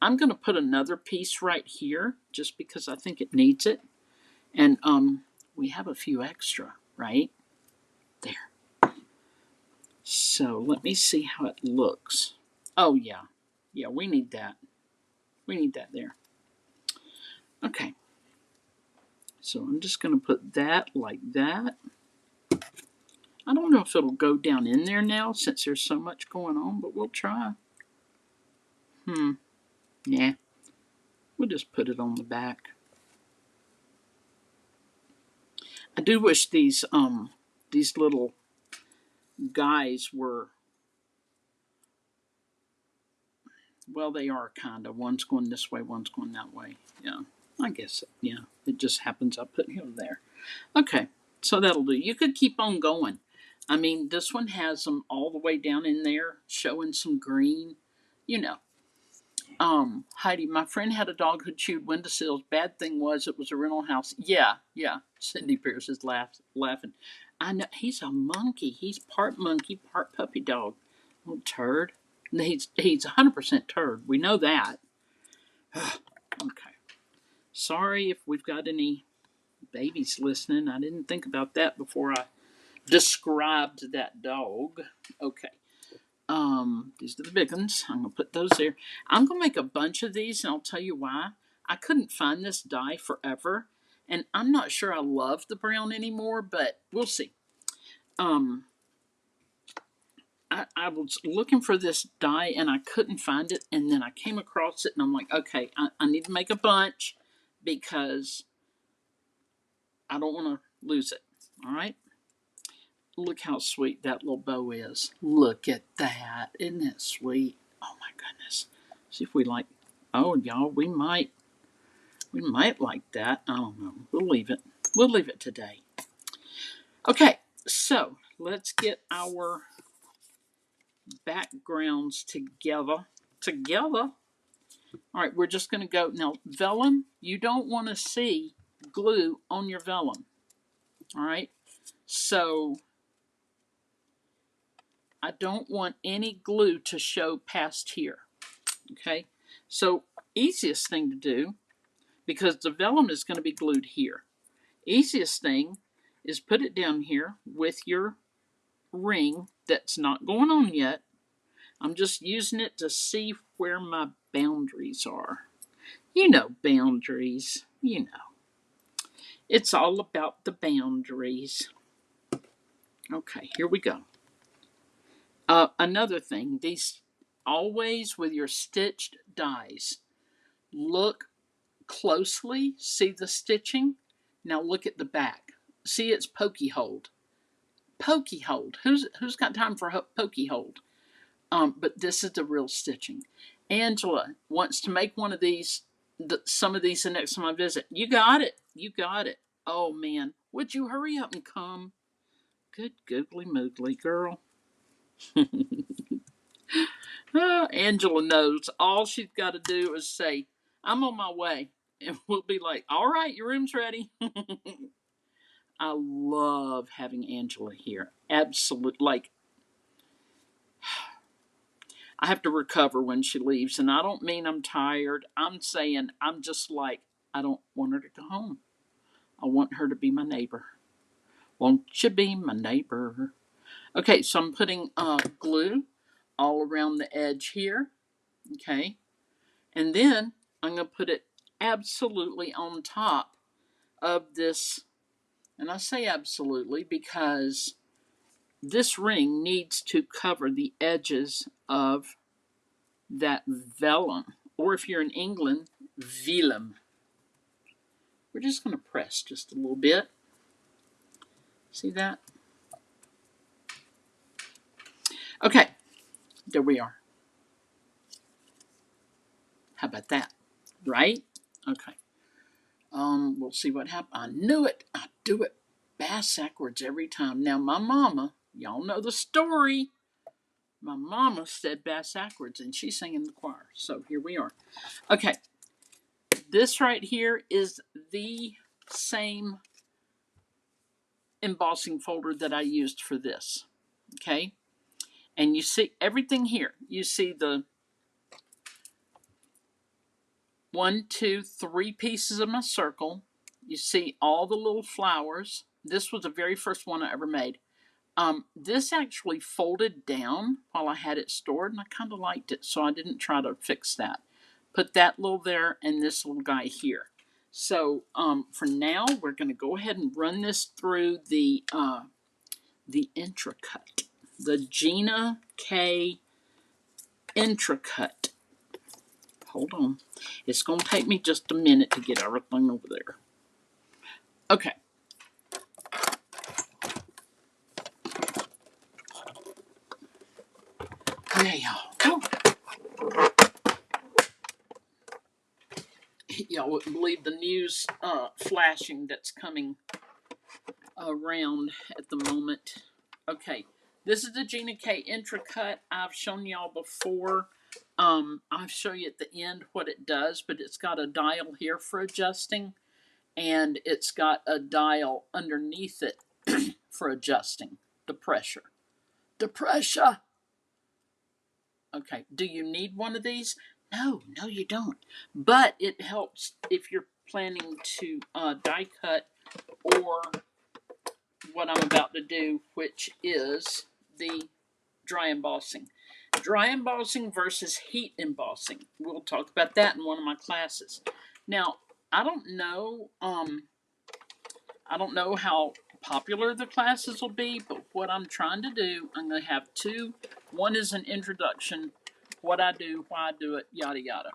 Speaker 1: I'm going to put another piece right here just because I think it needs it. And we have a few extra, right? There. So let me see how it looks. Oh, yeah. Yeah, we need that. We need that there. Okay. So I'm just going to put that like that. I don't know if it'll go down in there now since there's so much going on, but we'll try. Yeah. We'll just put it on the back. I do wish these little guys were, well, they are kind of. One's going this way, one's going that way. Yeah, I guess, yeah. It just happens I put him there. Okay, so that'll do. You could keep on going. I mean, this one has them all the way down in there, showing some green. You know, Heidi, my friend had a dog who chewed windowsills. Bad thing was it was a rental house. Yeah, yeah. Cindy Pierce is laughing. I know he's a monkey. He's part monkey, part puppy dog. Little turd. He's 100% turd. We know that. Okay. Sorry if we've got any babies listening. I didn't think about that before I described that dog. Okay. These are the big ones. I'm gonna put those there. I'm gonna make a bunch of these, and I'll tell you why. I couldn't find this die forever, and I'm not sure I love the brown anymore, but we'll see. I was looking for this die and I couldn't find it, and then I came across it, and I'm like, okay, I need to make a bunch because I don't want to lose it. All right. Look how sweet that little bow is. Look at that. Isn't that sweet? Oh my goodness. See if we like, oh y'all, we might like that. I don't know. We'll leave it. We'll leave it today. Okay, so let's get our backgrounds together. All right, we're just going to go. Now, vellum, you don't want to see glue on your vellum. All right, so I don't want any glue to show past here. Okay, so easiest thing to do, because the vellum is going to be glued here. Easiest thing is put it down here with your ring that's not going on yet. I'm just using it to see where my boundaries are. You know, boundaries. You know. It's all about the boundaries. Okay, here we go. Another thing, these always with your stitched dies, look closely, see the stitching. Now look at the back. See, it's pokey hold. Pokey hold. Who's got time for pokey hold? But this is the real stitching. Angela wants to make one of these, some of these the next time I visit. You got it. You got it. Oh, man. Would you hurry up and come? Good googly moogly, girl. Angela knows. All she's got to do is say, I'm on my way. And we'll be like, all right, your room's ready. I love having Angela here. Absolutely. Like, I have to recover when she leaves. And I don't mean I'm tired. I'm saying I'm just like, I don't want her to go home. I want her to be my neighbor. Won't you be my neighbor? Okay, so I'm putting glue all around the edge here. Okay. And then I'm going to put it absolutely on top of this. And I say absolutely because this ring needs to cover the edges of that vellum. Or if you're in England, vellum. We're just going to press just a little bit. See that? Okay, there we are. How about that? Right? Okay. We'll see what happens. I knew it. I do it backwards every time. Now, my mama, y'all know the story. My mama said backwards, and she sang in the choir. So here we are. Okay. This right here is the same embossing folder that I used for this. Okay. And you see everything here. You see the 1, 2, 3 pieces of my circle. You see all the little flowers. This was the very first one I ever made. This actually folded down while I had it stored, and I kind of liked it, so I didn't try to fix that. Put that little there and this little guy here. So for now, we're going to go ahead and run this through the Intricut, the Gina K Intricut. Hold on. It's going to take me just a minute to get everything over there. Okay. Okay, y'all. Y'all wouldn't believe the news flashing that's coming around at the moment. Okay. This is the Gina K Intricut. I've shown y'all before. I'll show you at the end what it does, but it's got a dial here for adjusting, and it's got a dial underneath it for adjusting the pressure. The pressure! Okay, do you need one of these? No, you don't. But it helps if you're planning to die cut or what I'm about to do, which is the dry embossing. Dry embossing versus heat embossing. We'll talk about that in one of my classes. Now, I don't know how popular the classes will be, but what I'm trying to do, I'm going to have 2. One is an introduction, what I do, why I do it, yada yada.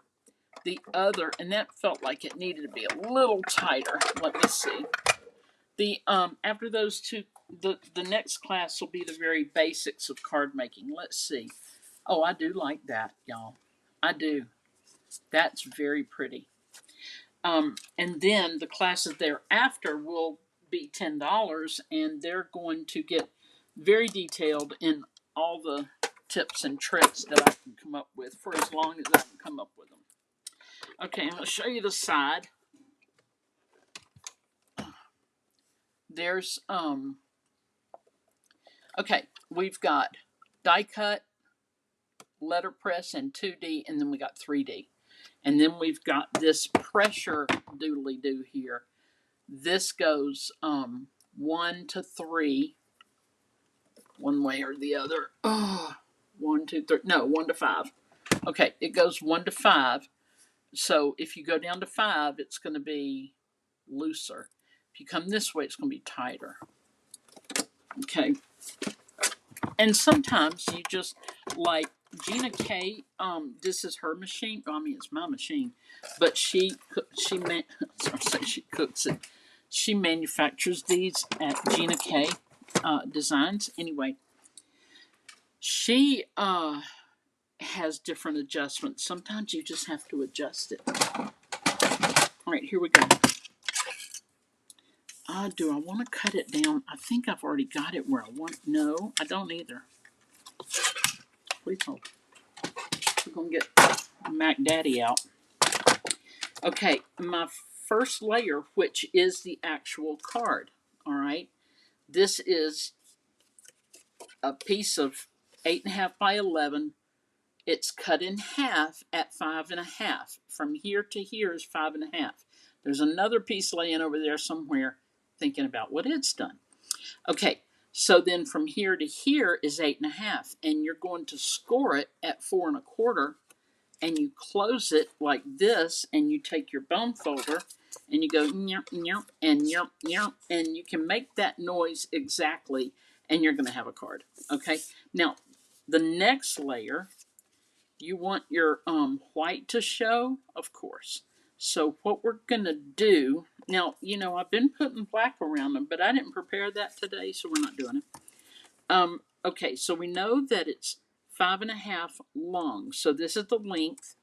Speaker 1: The other, and that felt like it needed to be a little tighter. Let me see. The after those 2, the next class will be the very basics of card making. Let's see. Oh, I do like that, y'all. I do. That's very pretty. And then the classes thereafter will be $10, and they're going to get very detailed in all the tips and tricks that I can come up with for as long as I can come up with them. Okay, I'm going to show you the side. There's, okay, we've got die cut, letterpress, and 2D, and then we got 3D. And then we've got this pressure doodly-doo here. This goes 1 to 3, one way or the other. 1, 2, 3. No, 1 to 5. Okay, it goes 1 to 5. So if you go down to 5, it's going to be looser. If you come this way, it's going to be tighter. Okay. And sometimes you just, like Gina K, this is her machine. Well, I mean, it's my machine. But she cooks it. She manufactures these at Gina K Designs. Anyway, she has different adjustments. Sometimes you just have to adjust it. All right, here we go. Do I want to cut it down? I think I've already got it where I want. No, I don't either. Please hold. We're going to get Mac Daddy out. Okay, my first layer, which is the actual card. All right. This is a piece of 8.5 by 11. It's cut in half at 5.5. From here to here is 5.5. There's another piece laying over there somewhere thinking about what it's done. Okay, so then from here to here is 8.5, and you're going to score it at 4.25, and you close it like this, and you take your bone folder and you go nyump, nyump, and nyump, nyump, and you can make that noise exactly, and you're going to have a card. Okay, now the next layer, you want your white to show, of course. So what we're going to do, now, you know, I've been putting black around them, but I didn't prepare that today, so we're not doing it. Okay, so we know that it's 5.5 long. So this is the length,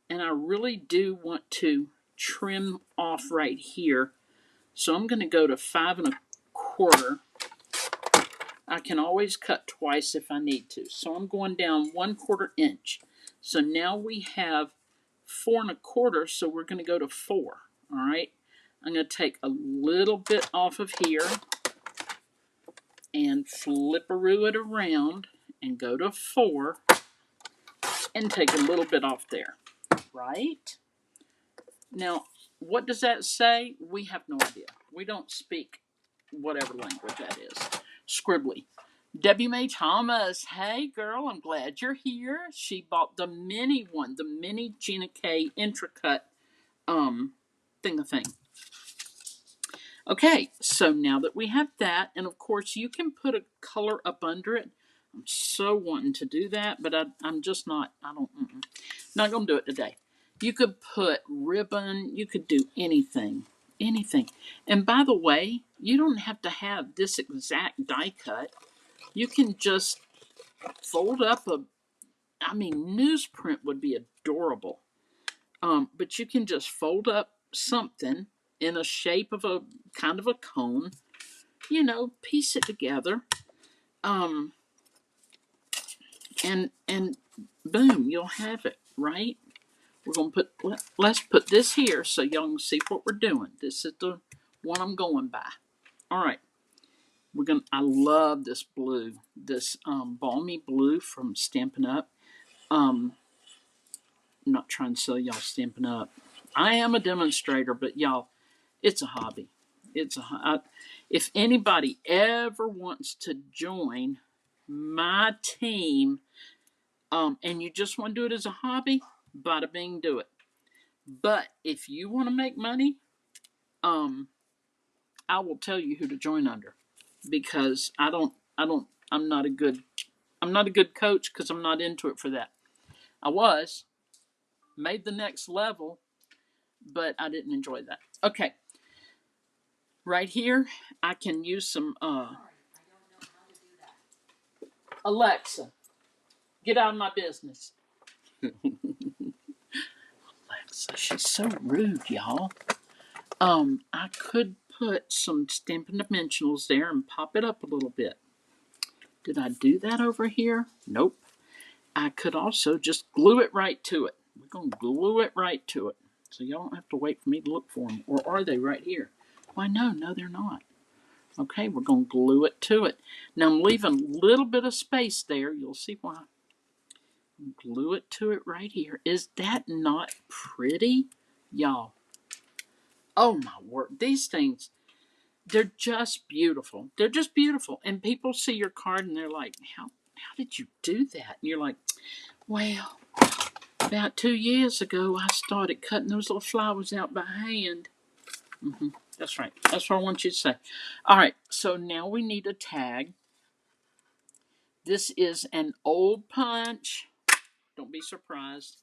Speaker 1: and I really do want to trim off right here. So I'm going to go to 5.25. I can always cut twice if I need to. So I'm going down 1/4 inch. So now we have 4.25, so we're going to go to 4. All right. I'm going to take a little bit off of here and flipperoo it around and go to 4 and take a little bit off there. Right? Now, what does that say? We have no idea. We don't speak whatever language that is. Scribbly. Debbie Mae Thomas, hey girl, I'm glad you're here. She bought the mini one, the mini Gina K Intracut thing. Okay, so now that we have that, and of course you can put a color up under it. I'm so wanting to do that, but I'm just not. Not gonna do it today. You could put ribbon. You could do anything. And by the way, you don't have to have this exact die cut. You can just fold up newsprint would be adorable. But you can just fold up something in a shape of a kind of a cone, piece it together. And boom, you'll have it, right? We're going to let's put this here so y'all can see what we're doing. This is the one I'm going by. All right. I love this blue, this balmy blue from Stampin' Up. I'm not trying to sell y'all Stampin' Up. I am a demonstrator, but y'all, it's a hobby. If anybody ever wants to join my team, and you just want to do it as a hobby, bada bing, do it. But if you want to make money, I will tell you who to join under, because I'm not a good coach because I'm not into it for that. I made the next level, but I didn't enjoy that. Okay. Right here, I can use some, Alexa, get out of my business. Alexa, she's so rude, y'all. I could put some Stampin' Dimensionals there and pop it up a little bit. Did I do that over here? Nope. I could also just glue it right to it. We're going to glue it right to it. So y'all don't have to wait for me to look for them. Or are they right here? Why, no, they're not. Okay, we're going to glue it to it. Now I'm leaving a little bit of space there. You'll see why. Glue it to it right here. Is that not pretty? Y'all. Oh my word. These things, they're just beautiful. They're just beautiful. And people see your card and they're like, how did you do that? And you're like, well, about 2 years ago, I started cutting those little flowers out by hand. That's right. That's what I want you to say. All right. So now we need a tag. This is an old punch. Don't be surprised.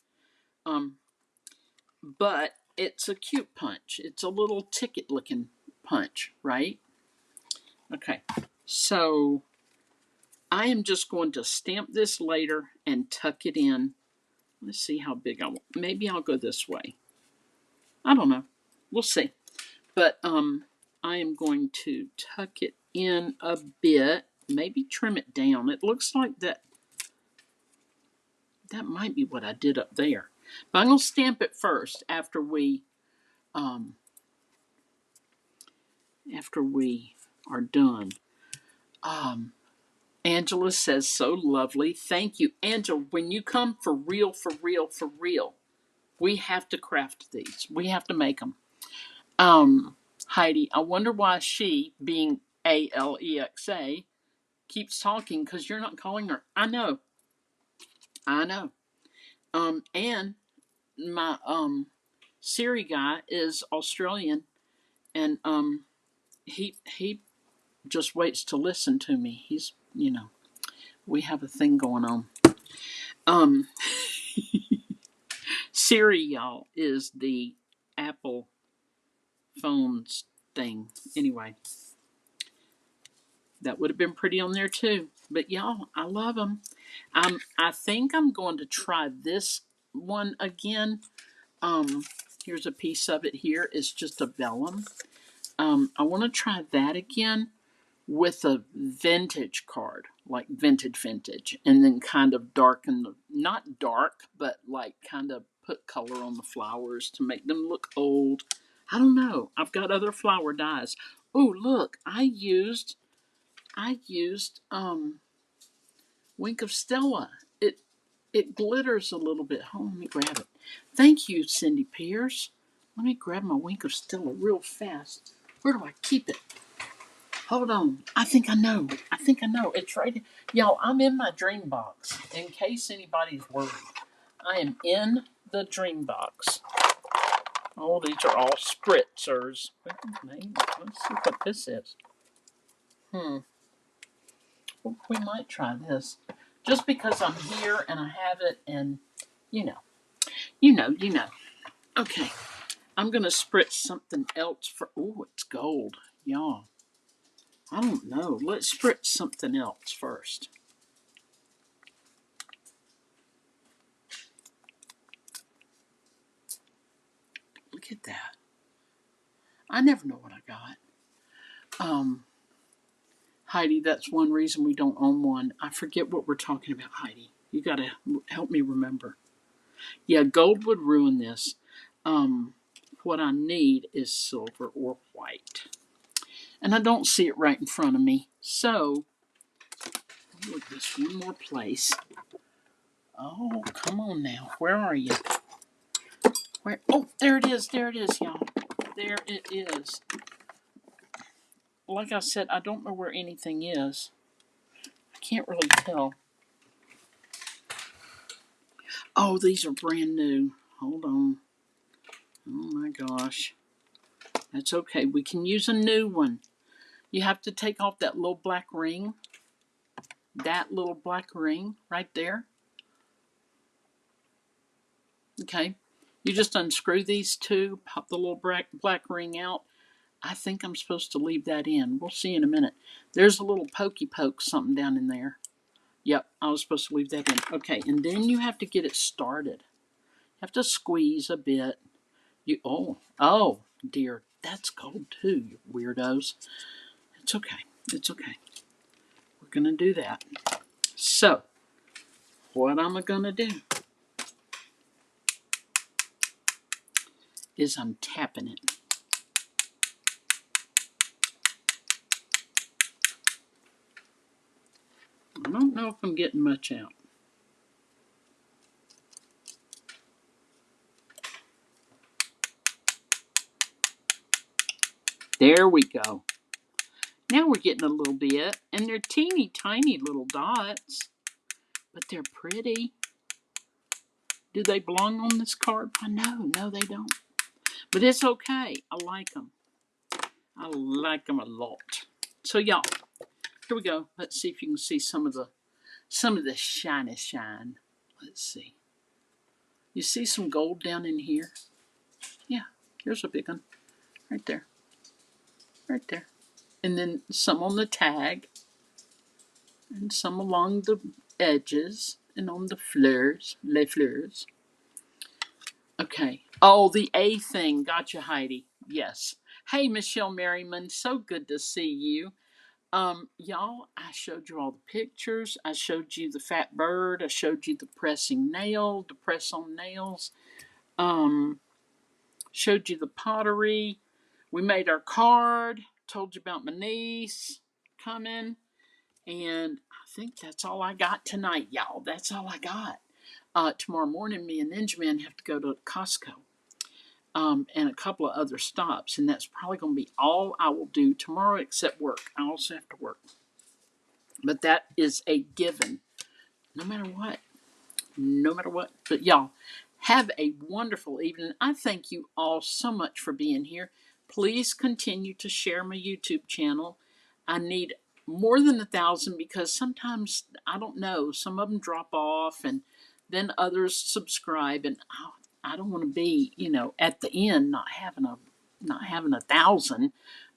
Speaker 1: But it's a cute punch. It's a little ticket-looking punch, right? Okay. So I am just going to stamp this later and tuck it in. Let's see how big I want. Maybe I'll go this way. I don't know. We'll see. But I am going to tuck it in a bit. Maybe trim it down. It looks like that That might be what I did up there. But I'm going to stamp it first um, after we are done. Angela says, so lovely. Thank you. Angela, when you come for real, for real, for real, we have to craft these. We have to make them. Heidi, I wonder why she, being Alexa, keeps talking because you're not calling her. I know. And my Siri guy is Australian, and he just waits to listen to me. He's, we have a thing going on. Um, Siri, y'all, is the Apple phones thing. Anyway, that would have been pretty on there too. But y'all, I love them. I think I'm going to try this one again. Here's a piece of it here. It's just a vellum. I want to try that again with a vintage card, like vintage, and then kind of darken the, not dark, but like kind of put color on the flowers to make them look old. I don't know. I've got other flower dyes. Oh, look, I used Wink of Stella. It glitters a little bit. Oh, let me grab it. Thank you, Cindy Pierce. Let me grab my Wink of Stella real fast. Where do I keep it? Hold on. I think I know. It's right. Y'all, I'm in my dream box. In case anybody's worried, I am in the dream box. Oh, these are all spritzers. Let's see what this is. Well, we might try this. Just because I'm here and I have it, and you know. Okay, I'm going to spritz something else for. Oh, it's gold. Y'all, I don't know. Let's spritz something else first. Look at that. I never know what I got. Heidi, that's one reason we don't own one. I forget what we're talking about, Heidi. You got to help me remember. Yeah, gold would ruin this. What I need is silver or white. And I don't see it right in front of me. So, I'll look this one more place. Oh, come on now. Where are you? Where? Oh, there it is, y'all. There it is. Like I said, I don't know where anything is. I can't really tell. Oh, these are brand new. Hold on. Oh my gosh. That's okay. We can use a new one. You have to take off that little black ring. That little black ring right there. Okay. You just unscrew these two, pop the little black ring out. I think I'm supposed to leave that in. We'll see in a minute. There's a little pokey poke something down in there. Yep, I was supposed to leave that in. Okay, and then you have to get it started. You have to squeeze a bit. Oh dear, that's gold too, you weirdos. It's okay. We're gonna do that. So, what I'm gonna do is I'm tapping it. I don't know if I'm getting much out. There we go. Now we're getting a little bit, and they're teeny tiny little dots, but they're pretty. Do they belong on this card? No, they don't. But it's okay. I like them. I like them a lot. So y'all, here we go. Let's see if you can see some of the shine. Let's see. You see some gold down in here? Yeah, here's a big one. Right there. And then some on the tag. And some along the edges. And on the fleurs. Les fleurs. Okay. Oh, the A thing. Gotcha, Heidi. Yes. Hey, Michelle Merriman. So good to see you. Y'all, I showed you all the pictures. I showed you the fat bird. I showed you the pressing nail, the press on nails. Um, Showed you the pottery. We made our card. Told you about my niece coming. And I think that's all I got tonight, y'all. That's all I got. Tomorrow morning, me and Ninja Man have to go to Costco and a couple of other stops. And that's probably going to be all I will do tomorrow except work. I also have to work. But that is a given, no matter what. No matter what. But y'all, have a wonderful evening. I thank you all so much for being here. Please continue to share my YouTube channel. I need more than 1,000 because sometimes I don't know. Some of them drop off, and then others subscribe, and I don't want to be, at the end not having 1,000.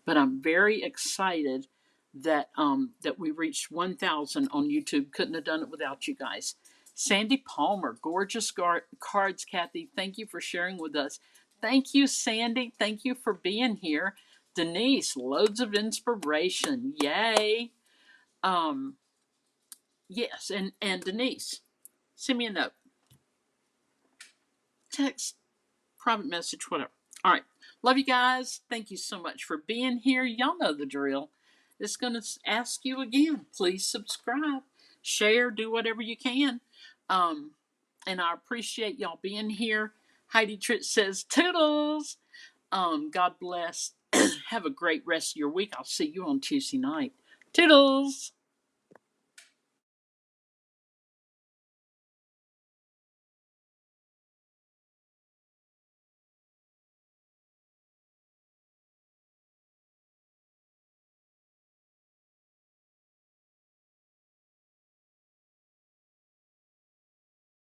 Speaker 1: But I'm very excited that we reached 1,000 on YouTube. Couldn't have done it without you guys. Sandy Palmer, gorgeous cards, Kathy. Thank you for sharing with us. Thank you, Sandy. Thank you for being here. Denise, loads of inspiration. Yay. Um, yes, and Denise, send me a note, text, private message, whatever. All right. Love you guys. Thank you so much for being here. Y'all know the drill. It's going to ask you again. Please subscribe, share, do whatever you can. And I appreciate y'all being here. Heidi Tritz says, Toodles. God bless. Have a great rest of your week. I'll see you on Tuesday night. Toodles.